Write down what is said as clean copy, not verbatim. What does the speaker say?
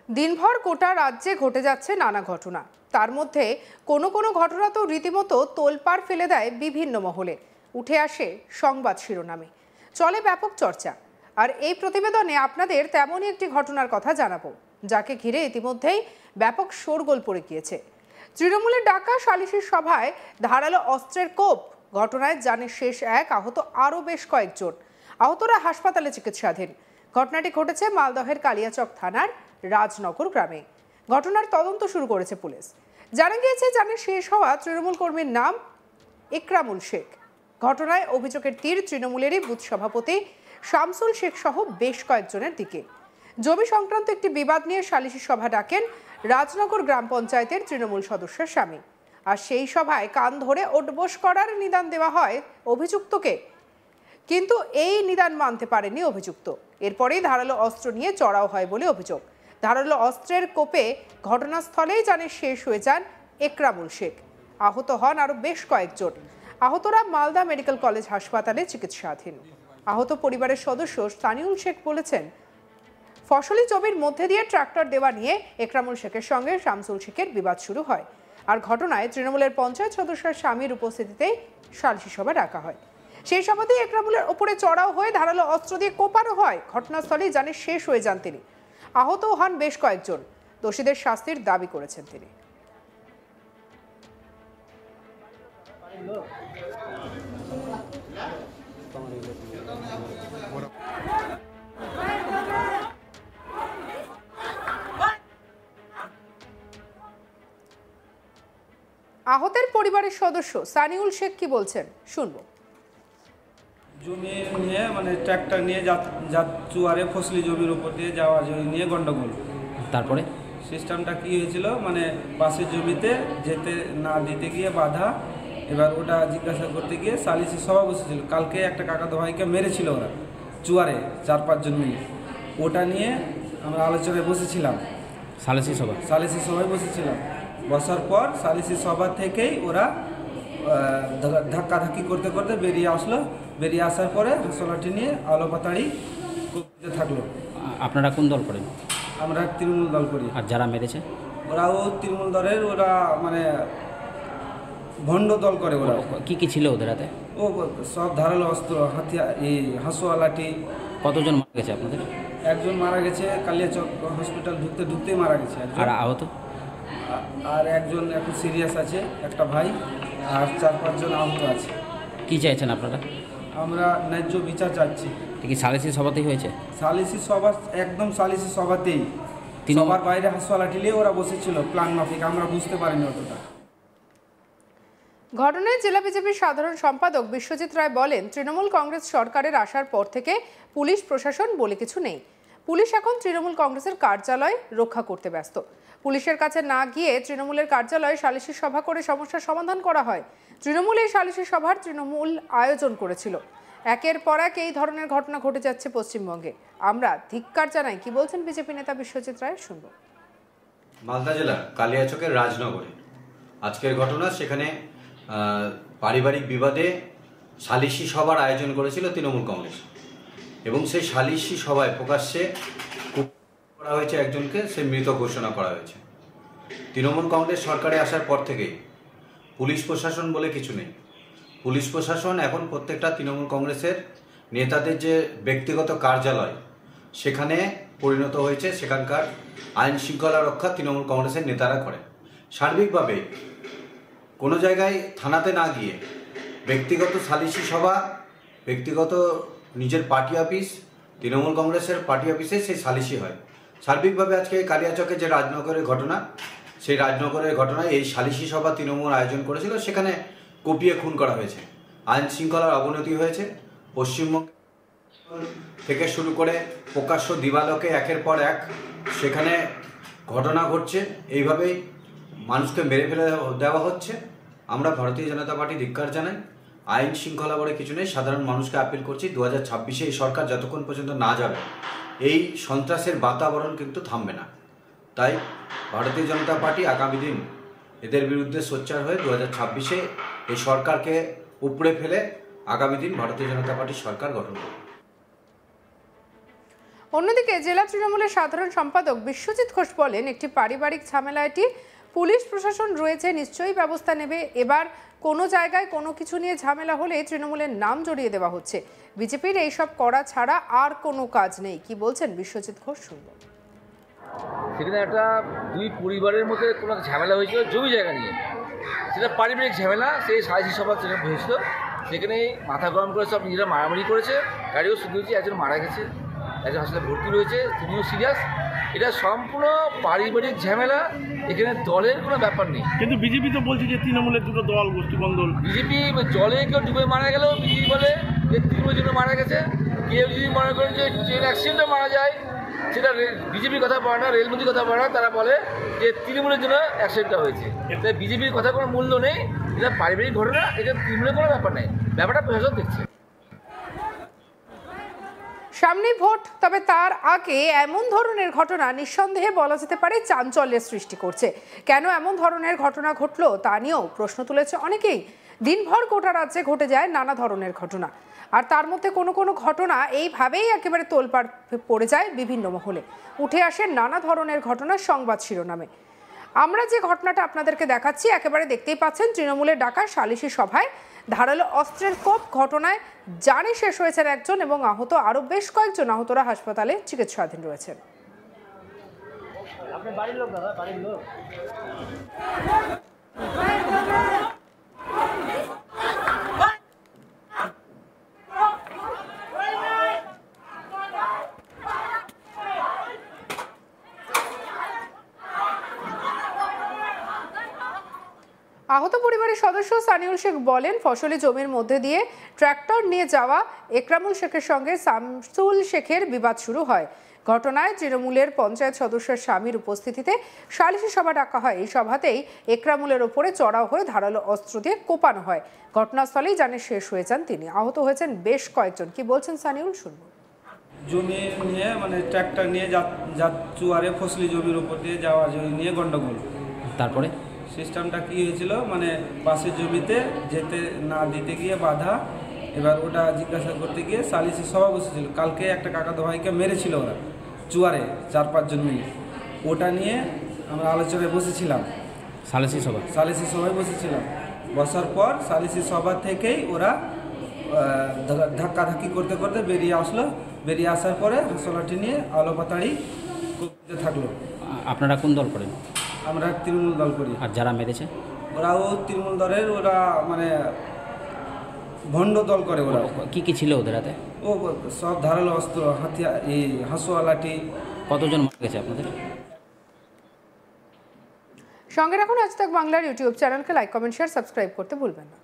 দিনভর গোটা রাজ্যে ঘটে যাচ্ছে নানা ঘটনা। তার মধ্যে কোনো কোনো ঘটনা তো রীতিমতো তোলপাড় ফেলে দেয় বিভিন্ন মহলে, উঠে আসে সংবাদ শিরোনামে, চলে ব্যাপক চর্চা। আর এই প্রতিবেদনে আপনাদের তেমনই একটি ঘটনার কথা জানাবো, যাকে ঘিরে ইতিমধ্যেই ব্যাপক শোরগোল পড়ে গিয়েছে। তৃণমূলের ডাকা সালিশি সভায় ধারালো অস্ত্রের কোপ, ঘটনায় জানে শেষ এক, আহত আরও বেশ কয়েকজন। আহতরা হাসপাতালে চিকিৎসাধীন। ঘটনাটি ঘটেছে মালদহের কালিয়াচক থানার রাজনগর গ্রামে। ঘটনার তদন্ত শুরু করেছে পুলিশ। জানা গিয়েছে জানে শেষ হওয়া তৃণমূল কর্মীর নাম ইকরামুল শেখ। ঘটনায় অভিযোগের তীর তৃণমূলেরই বুথ সভাপতি শামসুল শেখ সহ বেশ কয়েকজনের দিকে। জমি সংক্রান্ত একটি বিবাদ নিয়ে সালিশি সভা ডাকেন রাজনগর গ্রাম পঞ্চায়েতের তৃণমূল সদস্যের স্বামী। আর সেই সভায় কান ধরে ওঠবোস করার নিদান দেওয়া হয় অভিযুক্তকে, কিন্তু এই নিদান মানতে পারেনি অভিযুক্ত। এরপরেই ধারালো অস্ত্র নিয়ে চড়াও হয় বলে অভিযোগ। ধারালো অস্ত্রের কোপে ঘটনাস্থলেই জানে শেষ হয়ে যান ইকরামুল শেখ। আহত হন আরও বেশ কয়েকজন। আহতরা মালদা মেডিকেল কলেজ হাসপাতালে চিকিৎসাধীন। আহত পরিবারের সদস্য সানিউল শেখ বলেছেন, ফসলি জমির মধ্যে দিয়ে ট্রাক্টর দেওয়া নিয়ে ইকরামুল শেখের সঙ্গে শামসুল শেখের বিবাদ শুরু হয়। আর ঘটনায় তৃণমূলের পঞ্চায়েত সদস্যের স্বামীর উপস্থিতিতেই সালিশি সভা ডাকা হয়। সেই সভাতেই ইকরামুলের ওপরে চড়াও হয়ে ধারালো অস্ত্র দিয়ে কোপানো হয়। ঘটনাস্থলেই জানে শেষ হয়ে যান তিনি। আহত হন বেশ কয়েকজন। দোষীদের শাস্তির দাবি করেছেন তিনি। আহতের পরিবারের সদস্য সানিউল শেখ কি বলছেন শুনবো। জমি নিয়ে মানে ট্র্যাক্টর নিয়ে চুয়ারে ফসলি জমির উপর দিয়ে যাওয়া জমি নিয়ে গন্ডগোল। তারপরে সিস্টেমটা কি হয়েছিল, মানে পাশের জমিতে যেতে না দিতে গিয়ে বাধা। এবার ওটা জিজ্ঞাসা করতে গিয়ে সালিসি সভা বসেছিল। কালকে একটা কাকাতো ভাইকে মেরেছিল ওরা চুয়ারে 4-5 জন মিলে। ওটা নিয়ে আমরা আলোচনায় বসেছিলাম, সালিসি সভায় বসেছিলাম। বসার পর সালিসি সভা থেকেই ওরা ধাক্কাধাক্কি করতে করতে বেরিয়ে আসলো। বেরিয়ে আসার পরে হাসলাটি নিয়ে আলো পাতাড়ি করতে থাকলো। আপনারা কোন দল করেন? আমরা তৃণমূল দল করি। আর যারা মেরেছে ওরাও তৃণমূল দলের, ওরা মানে ভণ্ড দল করে। ওরা কি কি ছিল ওদের হাতে? ও সব ধারালো অস্ত্র, হাতিয়ার, এই হাসুয়া লাঠি। কতজন মারা গেছে আপনাদের? একজন মারা গেছে, কালিয়াচক হসপিটাল ঢুকতেই মারা গেছে। আর আহত? আর একজন এখন সিরিয়াস আছে, একটা ভাই। আর 4-5 জন আহত আছে। কি চাইছেন আপনারা? আমরা ন্যায্য বিচার চাচ্ছি। কি সালিসি সভাতেই হয়েছে? সালিসি সভা, একদম সালিসি সভাতেই। সবার বাইরে হাসুয়া লাঠি নিয়ে ওরা বসেছিল প্ল্যান মাফিক, আমরা বুঝতে পারিনি অতটা। ঘটনায় জেলা বিজেপির সাধারণ সম্পাদক বিশ্বজিৎ রায় বলেন, তৃণমূল কংগ্রেস সরকারের আসার পর থেকে পুলিশ প্রশাসন বলে কিছু নেই। পুলিশ এখন তৃণমূল কংগ্রেসের কার্যালয় রক্ষা করতে ব্যস্ত। পুলিশের কাছে না গিয়ে তৃণমূলের কার্যালয়ে সালিশি সভা করে সমস্যার সমাধান করা হয়। তৃণমূল এই সালিশি সভার তৃণমূল আয়োজন করেছিল। একের পর এক এই ধরনের ঘটনা ঘটে যাচ্ছে পশ্চিমবঙ্গে। আমরা ধিক্কার জানাই। কি বলছেন বিজেপি নেতা বিশ্বজিৎ রায়, শুনবো। মালদা জেলার কালিয়াচকের রাজনগরে আজকের ঘটনা। সেখানে পারিবারিক বিবাদে সালিশি সভার আয়োজন করেছিল তৃণমূল কংগ্রেস, এবং সেই সালিশি সভায় প্রকাশ্যে করা হয়েছে একজনকে, সে মৃত ঘোষণা করা হয়েছে। তৃণমূল কংগ্রেস সরকারে আসার পর থেকেই পুলিশ প্রশাসন বলে কিছু নেই। পুলিশ প্রশাসন এখন প্রত্যেকটা তৃণমূল কংগ্রেসের নেতাদের যে ব্যক্তিগত কার্যালয়, সেখানে পরিণত হয়েছে। সেখানকার আইন শৃঙ্খলা রক্ষা তৃণমূল কংগ্রেসের নেতারা করে। সার্বিকভাবে কোনো জায়গায় থানাতে না গিয়ে ব্যক্তিগত সালিশি সভা, ব্যক্তিগত নিজের পার্টি অফিস, তৃণমূল কংগ্রেসের পার্টি অফিসে সেই সালিশি হয়। সার্বিকভাবে আজকে কালিয়াচকে যে রাজনগরের ঘটনা, সেই রাজনগরের ঘটনায় এই সালিশি সভা তৃণমূল আয়োজন করেছিল, সেখানে কুপিয়ে খুন করা হয়েছে। আইন শৃঙ্খলার অবনতি হয়েছে। পশ্চিমবঙ্গ থেকে শুরু করে প্রকাশ্য দিবালোকে একের পর এক সেখানে ঘটনা ঘটছে। এইভাবেই মানুষকে মেরে ফেলে দেওয়া হচ্ছে। আমরা ভারতীয় জনতা পার্টি ধিক্কার জানাই। আইন শৃঙ্খলা বলে কিছু নেই। সাধারণ মানুষকে আপিল করছি, 2026-এ এই সরকার যতক্ষণ পর্যন্ত না যাবে, এই সন্ত্রাসের বাতাবরণ কিন্তু থামবে না। তাই ভারতীয় জনতা পার্টি আগামী দিন এদের বিরুদ্ধে সোচ্চার হয়ে 2026-এ এই সরকারকে উপড়ে ফেলে আগামী দিন ভারতীয় জনতা পার্টির সরকার গঠন করবে। অন্যদিকে জেলা তৃণমূলের সাধারণ সম্পাদক বিশ্বজিৎ ঘোষ বলেন, একটি পারিবারিক ঝামেলা এটি, পুলিশ প্রশাসন রয়েছে, নিশ্চয়ই ব্যবস্থা নেবে। এবার কোনো জায়গায় কোনো কিছু নিয়ে ঝামেলা হলে তৃণমূলের নাম জড়িয়ে দেওয়া হচ্ছে। বিজেপির এইসব করা ছাড়া আর কোনো কাজ নেই। কি বলছেন বিশ্বজিৎ ঘোষ, শুনব। সেখানে একটা দুই পরিবারের মধ্যে কোনো ঝামেলা হয়েছিল জমি জায়গা নিয়ে, সেটা পারিবারিক ঝামেলা। সেই সালিসি সভা সেখানে হয়েছিল, সেখানে মাথা গরম করে সব নিজেরা মারামারি করেছে, গাড়িও শুধু হয়েছে, একজন মারা গেছে, একজন হাসপাতালে ভর্তি রয়েছে, তিনিও সিরিয়াস। এটা সম্পূর্ণ পারিবারিক ঝামেলা, এখানে দলের কোনো ব্যাপার নেই। কিন্তু বিজেপি তো বলছে যে তৃণমূলের দুটো দল গোষ্ঠীবন্দল। বিজেপি জলে কেউ ডুবে মারা গেলেও বিজেপি বলে যে তৃণমূলের জন্য মারা গেছে। কেউ যদি মনে করেন যে ট্রেন অ্যাক্সিডেন্টে মারা যায়, সেটা বিজেপির কথা বলে না, রেলমন্ত্রীর কথা বলে না, তারা বলে যে তৃণমূলের জন্য অ্যাক্সিডেন্টটা হয়েছে। তাই বিজেপির কথা কোনো মূল্য নেই, এটা পারিবারিক ঘটনা, এটা তৃণমূলের কোনো ব্যাপার নেই, ব্যাপারটা প্রশাসন দেখছে। সামনে ভোট, তবে তার আগে এমন ধরনের ঘটনা নিঃসন্দেহে বলা যেতে পারে চাঞ্চল্যের সৃষ্টি করছে। কেন এমন ধরনের ঘটনা ঘটলো তা নিয়েও প্রশ্ন তুলেছে অনেকেই। দিনভর গোটা রাজ্যে ঘটে যায় নানা ধরনের ঘটনা, আর তার মধ্যে কোনো কোনো ঘটনা এইভাবেই একেবারে তোলপাড় পড়ে যায় বিভিন্ন মহলে। উঠে আসে নানা ধরনের ঘটনা সংবাদ শিরোনামে। আমরা যে ঘটনাটা আপনাদেরকে দেখাচ্ছি, একেবারে দেখতেই পাচ্ছেন, তৃণমূলের ডাকা সালিশি সভায় ধারালো অস্ত্রের কোপ ঘটনায় জানে শেষ হয়েছেন একজন এবং আহত আরও বেশ কয়েকজন। আহতরা হাসপাতালে চিকিৎসাধীন রয়েছেন। আহত পরিবারের সদস্য সানিউল শেখ বলেন, ফসলি জমির মধ্যে দিয়ে ট্রাক্টর নিয়ে যাওয়া একরামুল শেখের সঙ্গে শামসুল শেখের বিবাদ শুরু হয়। ঘটনায় তৃণমূলের পঞ্চায়েত সদস্যের স্বামীর উপস্থিতিতে সালিশি সভা ডাকা হয়। এই সভাতেই একরামুলের ওপরে চড়াও হয়ে ধারালো অস্ত্র দিয়ে কোপানো হয়। ঘটনাস্থলেই জানে শেষ হয়ে যান তিনি। আহত হয়েছেন বেশ কয়েকজন। কি বলছেন সানিউল, শুনব। জমি নিয়ে মানে ট্র্যাক্টর নিয়ে চুয়ারে ফসলি জমির উপর দিয়ে যাওয়া জমি নিয়ে গন্ডগোল। তারপরে সিস্টেমটা কী হয়েছিল, মানে পাশের জমিতে যেতে না দিতে গিয়ে বাধা। এবার ওটা জিজ্ঞাসা করতে গিয়ে সালিসি সভা বসেছিল। কালকে একটা কাকাতো ভাইকে মেরেছিল ওরা চুয়ারে 4-5 জন মিলে। ওটা নিয়ে আমরা আলোচনায় বসেছিলাম, সালিসি সভায় বসেছিলাম। বসার পর সালিসি সভা থেকেই ওরা ধাক্কাধাক্কি করতে করতে বেরিয়ে আসলো। বেরিয়ে আসার পরে হাসলাটি নিয়ে আলোপাতাড়ি করতে থাকলো। আপনারা কোন দল করেন? আমরা তৃণমূল দল করি। আর যারা মেরেছে ওরাও তৃণমূল দলের, ওরা মানে ভণ্ড দল করে। ওরা কি কি ছিল ওদের হাতে? ও সব ধারালো অস্ত্র, হাতিয়ার, এই হাসুয়া লাঠি। কতজন মারা গেছে আপনাদের? সঙ্গে রাখুন আজ তাক বাংলার ইউটিউব চ্যানেলকে লাইক, কমেন্ট, শেয়ার, সাবস্ক্রাইব করতে ভুলবেন না।